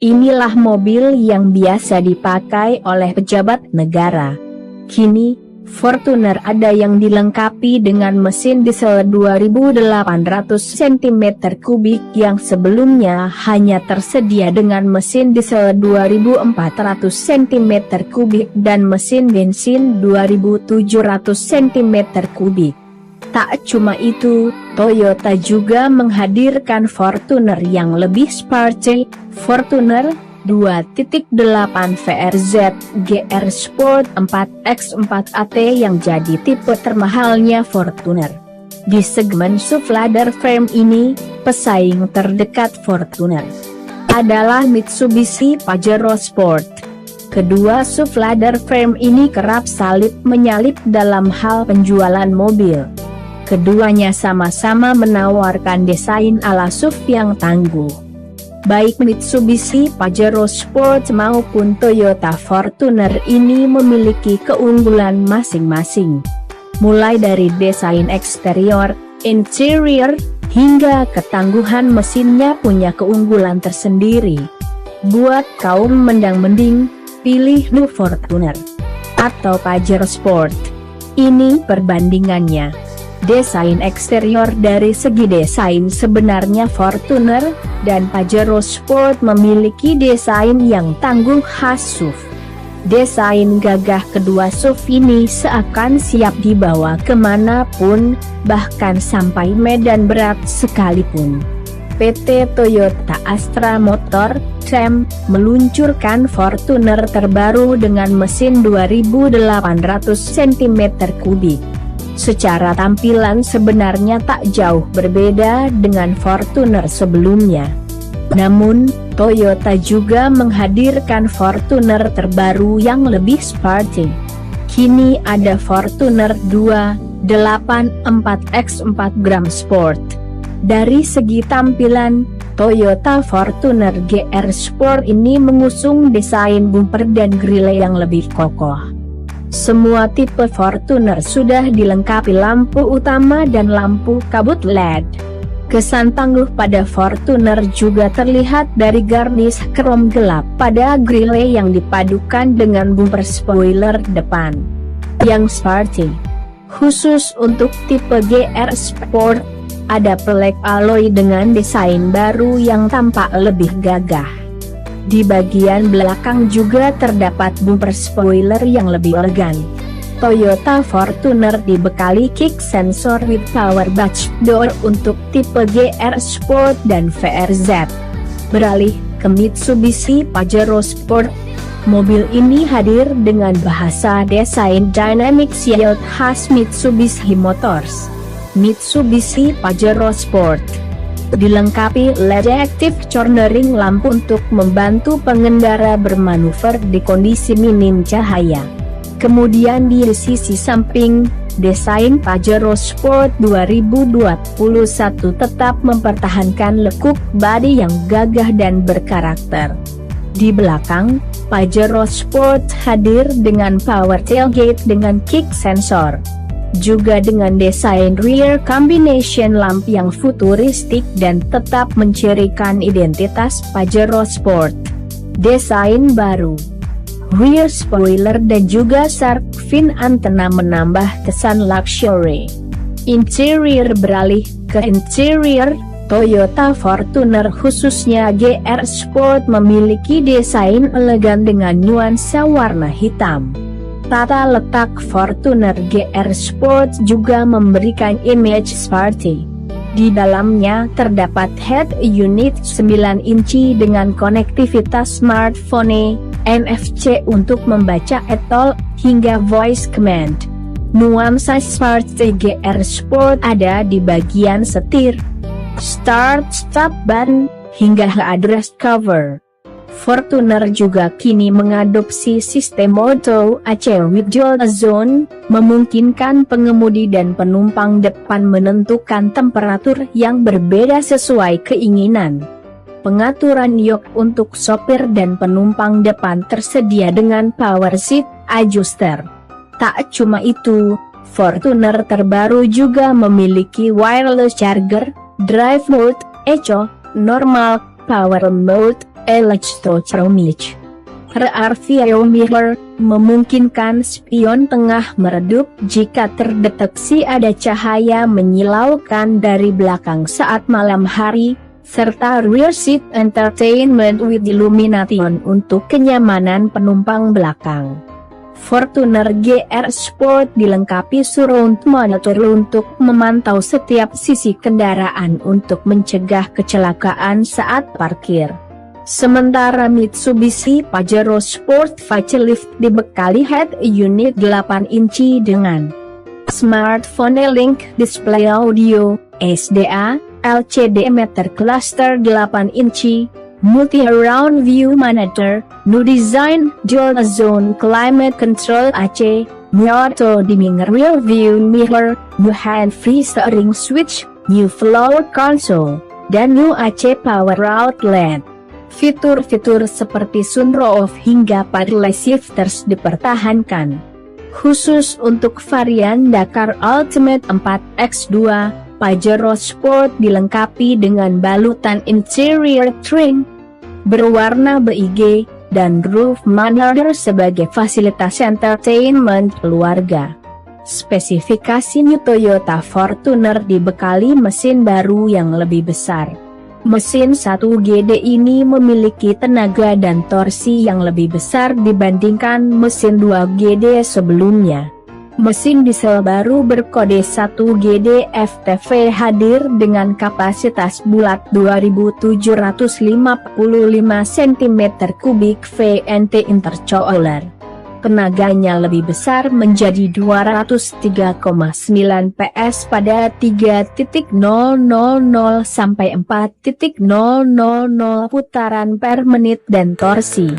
Inilah mobil yang biasa dipakai oleh pejabat negara. Kini, Fortuner ada yang dilengkapi dengan mesin diesel 2800 cm3 yang sebelumnya hanya tersedia dengan mesin diesel 2400 cm3 dan mesin bensin 2700 cm3. Tak cuma itu, Toyota juga menghadirkan Fortuner yang lebih sporty, Fortuner 2.8 VRZ GR Sport 4x4 AT yang jadi tipe termahalnya Fortuner. Di segmen SUV ladder frame ini, pesaing terdekat Fortuner adalah Mitsubishi Pajero Sport. Kedua SUV ladder frame ini kerap salip menyalip dalam hal penjualan mobil. Keduanya sama-sama menawarkan desain ala SUV yang tangguh. Baik Mitsubishi Pajero Sport maupun Toyota Fortuner ini memiliki keunggulan masing-masing. Mulai dari desain eksterior, interior, hingga ketangguhan mesinnya punya keunggulan tersendiri. Buat kaum mendang-mending, pilih new Fortuner atau Pajero Sport. Ini perbandingannya. Desain eksterior. Dari segi desain sebenarnya Fortuner dan Pajero Sport memiliki desain yang tangguh khas SUV. Desain gagah kedua SUV ini seakan siap dibawa kemanapun, bahkan sampai medan berat sekalipun. PT Toyota Astra Motor (TAM) meluncurkan Fortuner terbaru dengan mesin 2800 cm3. Secara tampilan sebenarnya tak jauh berbeda dengan Fortuner sebelumnya. Namun, Toyota juga menghadirkan Fortuner terbaru yang lebih sporty. Kini ada Fortuner 2.8 4x4 Sport. Dari segi tampilan, Toyota Fortuner GR Sport ini mengusung desain bumper dan grille yang lebih kokoh. Semua tipe Fortuner sudah dilengkapi lampu utama dan lampu kabut LED. Kesan tangguh pada Fortuner juga terlihat dari garnish krom gelap pada grille yang dipadukan dengan bumper spoiler depan yang sporty. Khusus untuk tipe GR Sport, ada pelek alloy dengan desain baru yang tampak lebih gagah. Di bagian belakang juga terdapat bumper spoiler yang lebih elegan. Toyota Fortuner dibekali kick sensor with power batch door untuk tipe GR Sport dan VRZ. Beralih ke Mitsubishi Pajero Sport, mobil ini hadir dengan bahasa desain Dynamic Shield khas Mitsubishi Motors. Mitsubishi Pajero Sport dilengkapi LED active cornering lampu untuk membantu pengendara bermanuver di kondisi minim cahaya. Kemudian di sisi samping, desain Pajero Sport 2021 tetap mempertahankan lekuk bodi yang gagah dan berkarakter. Di belakang, Pajero Sport hadir dengan power tailgate dengan kick sensor. Juga dengan desain rear combination lamp yang futuristik dan tetap mencirikan identitas Pajero Sport. Desain baru, rear spoiler dan juga shark fin antena menambah kesan luxury. Interior. Beralih ke interior, Toyota Fortuner khususnya GR Sport memiliki desain elegan dengan nuansa warna hitam. Tata letak Fortuner GR Sport juga memberikan image sporty. Di dalamnya terdapat head unit 9 inci dengan konektivitas smartphone, NFC untuk membaca e-tol, hingga voice command. Nuansa sporty GR Sport ada di bagian setir, start-stop button, hingga headrest cover. Fortuner juga kini mengadopsi sistem auto AC with dual zone, memungkinkan pengemudi dan penumpang depan menentukan temperatur yang berbeda sesuai keinginan. Pengaturan yoke untuk sopir dan penumpang depan tersedia dengan power seat adjuster. Tak cuma itu, Fortuner terbaru juga memiliki wireless charger, drive mode, eco, normal, power mode, Electrochromic Rearview memungkinkan spion tengah meredup jika terdeteksi ada cahaya menyilaukan dari belakang saat malam hari, serta rear seat entertainment with illumination untuk kenyamanan penumpang belakang. Fortuner GR Sport dilengkapi surround monitor untuk memantau setiap sisi kendaraan untuk mencegah kecelakaan saat parkir. Sementara Mitsubishi Pajero Sport Facelift dibekali head unit 8 inci dengan smartphone link display audio, SDA, LCD meter cluster 8 inci, multi-around view monitor, new design, dual zone climate control AC, new auto dimming rear view mirror, new hand-free steering switch, new floor console, dan new AC power outlet. Fitur-fitur seperti sunroof hingga paddle shifters dipertahankan. Khusus untuk varian Dakar Ultimate 4X2, Pajero Sport dilengkapi dengan balutan interior trim berwarna beige dan roof monitor sebagai fasilitas entertainment keluarga. Spesifikasi new Toyota Fortuner dibekali mesin baru yang lebih besar. Mesin 1GD ini memiliki tenaga dan torsi yang lebih besar dibandingkan mesin 2GD sebelumnya. Mesin diesel baru berkode 1GD FTV hadir dengan kapasitas bulat 2755 cm3 VNT intercooler. Tenaganya lebih besar menjadi 203,9 PS pada 3.000 sampai 4.000 putaran per menit dan torsi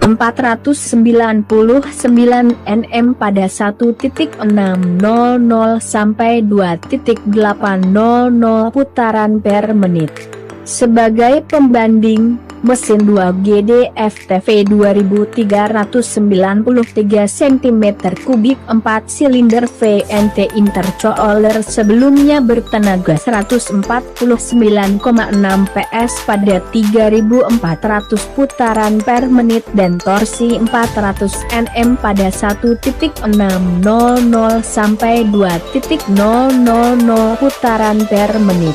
499 Nm pada 1.600 sampai 2.800 putaran per menit. Sebagai pembanding, mesin 2GD FTV 2393 cm3 4 silinder VNT intercooler sebelumnya bertenaga 149,6 PS pada 3.400 putaran per menit dan torsi 400 Nm pada 1.600 sampai 2.000 putaran per menit.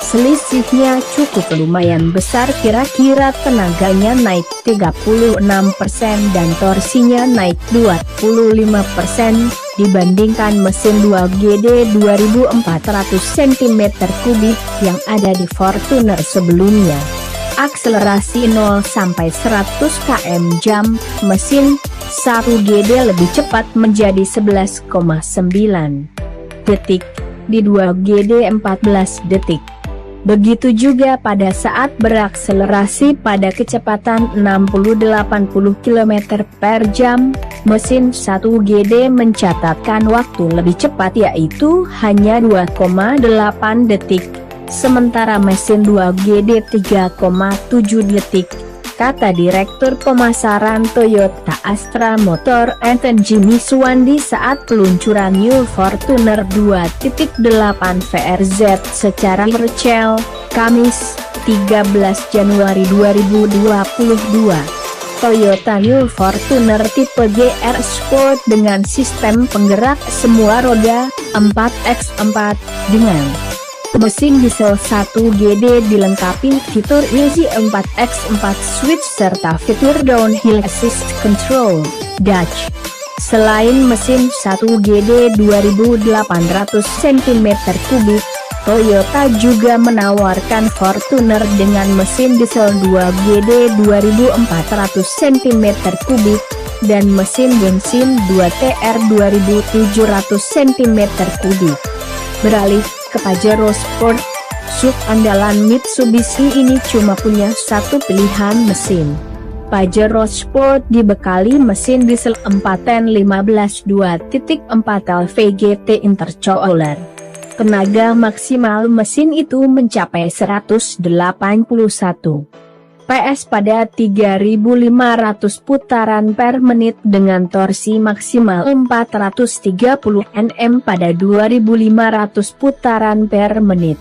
Selisihnya cukup lumayan besar, kira-kira tenaganya naik 36% dan torsinya naik 25% dibandingkan mesin 2GD 2400 cm3 yang ada di Fortuner sebelumnya. Akselerasi 0 sampai 100 km/jam, mesin 1GD lebih cepat menjadi 11,9 detik, di 2GD 14 detik. Begitu juga pada saat berakselerasi pada kecepatan 60-80 km/jam, mesin 1GD mencatatkan waktu lebih cepat yaitu hanya 2,8 detik, sementara mesin 2GD 3,7 detik, kata Direktur Pemasaran Toyota Astra Motor Anton Jimmy Suwandi saat peluncuran New Fortuner 2.8 VRZ secara virtual, Kamis, 13 Januari 2022. Toyota New Fortuner tipe GR Sport dengan sistem penggerak semua roda 4x4 dengan mesin diesel 1GD dilengkapi fitur Easy 4x4 switch serta fitur downhill assist control, Dutch. Selain mesin 1GD 2800 cm3, Toyota juga menawarkan Fortuner dengan mesin diesel 2GD 2400 cm3 dan mesin bensin 2TR 2700 cm3. Beralih ke Pajero Sport, SUV andalan Mitsubishi ini cuma punya satu pilihan mesin. Pajero Sport dibekali mesin diesel 4N15 2.4 LVGT intercooler. Tenaga maksimal mesin itu mencapai 181 PS pada 3.500 putaran per menit dengan torsi maksimal 430 Nm pada 2.500 putaran per menit.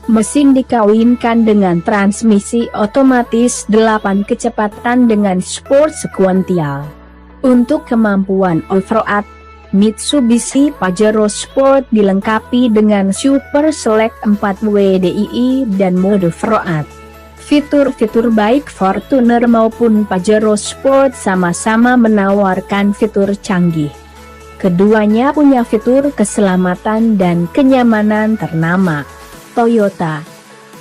Mesin dikawinkan dengan transmisi otomatis 8 kecepatan dengan sport sekuensial. Untuk kemampuan off-road, Mitsubishi Pajero Sport dilengkapi dengan Super Select 4 WDI dan mode off-road. Fitur-fitur baik Fortuner maupun Pajero Sport sama-sama menawarkan fitur canggih. Keduanya punya fitur keselamatan dan kenyamanan ternama. Toyota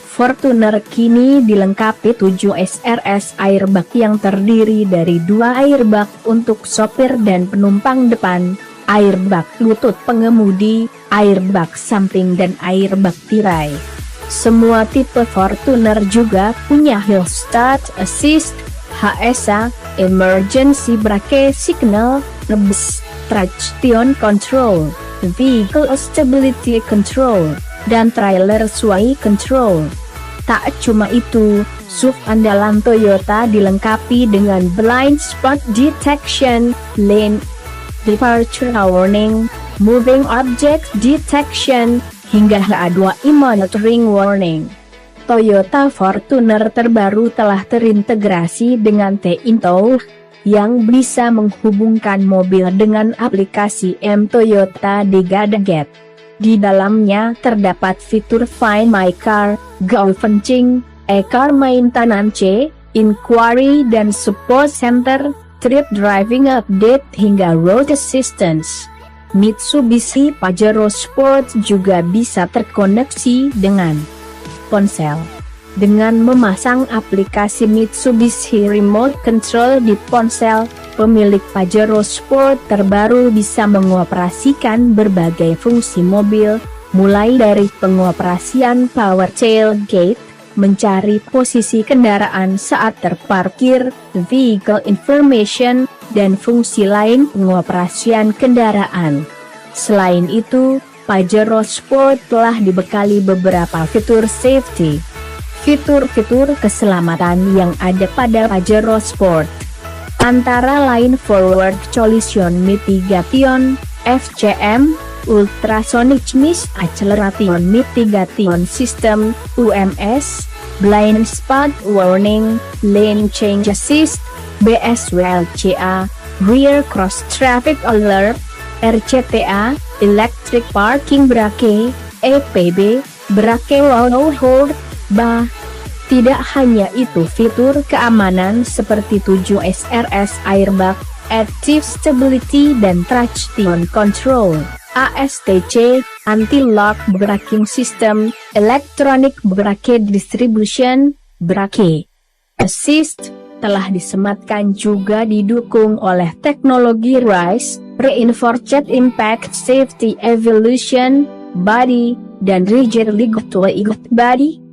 Fortuner kini dilengkapi 7 SRS airbag yang terdiri dari 2 airbag untuk sopir dan penumpang depan, airbag lutut pengemudi, airbag samping dan airbag tirai. Semua tipe Fortuner juga punya Hill Start Assist, HSA, Emergency Brake Signal, NEBS, Traction Control, Vehicle Stability Control, dan Trailer Sway Control. Tak cuma itu, SUV andalan Toyota dilengkapi dengan Blind Spot Detection, Lane Departure Warning, Moving Object Detection, hingga HA2i Monitoring Warning. Toyota Fortuner terbaru telah terintegrasi dengan T-Into, yang bisa menghubungkan mobil dengan aplikasi M-Toyota di gadget. Di dalamnya terdapat fitur Find My Car, Go Fencing, E-Car Maintenance, Inquiry dan Support Center, Trip Driving Update hingga Road Assistance. Mitsubishi Pajero Sport juga bisa terkoneksi dengan ponsel. Dengan memasang aplikasi Mitsubishi Remote Control di ponsel, pemilik Pajero Sport terbaru bisa mengoperasikan berbagai fungsi mobil, mulai dari pengoperasian power tailgate, mencari posisi kendaraan saat terparkir, vehicle information, dan fungsi lain pengoperasian kendaraan. Selain itu, Pajero Sport telah dibekali beberapa fitur safety. Fitur-fitur keselamatan yang ada pada Pajero Sport antara lain Forward Collision Mitigation, FCM, Ultrasonic Mist Acceleration Mitigation System, UMS, Blind Spot Warning, Lane Change Assist, BSWLCA, Rear Cross Traffic Alert, RCTA, Electric Parking Brake, EPB, Brake Wall Hold, Tidak hanya itu, fitur keamanan seperti 7 SRS airbag, Active Stability dan Traction Control, ASTC, Anti-Lock Braking System, Electronic Brake Distribution, Brake Assist, telah disematkan juga didukung oleh teknologi RISE, Reinforced Impact Safety Evolution, Body, dan Rigid Liquid Body.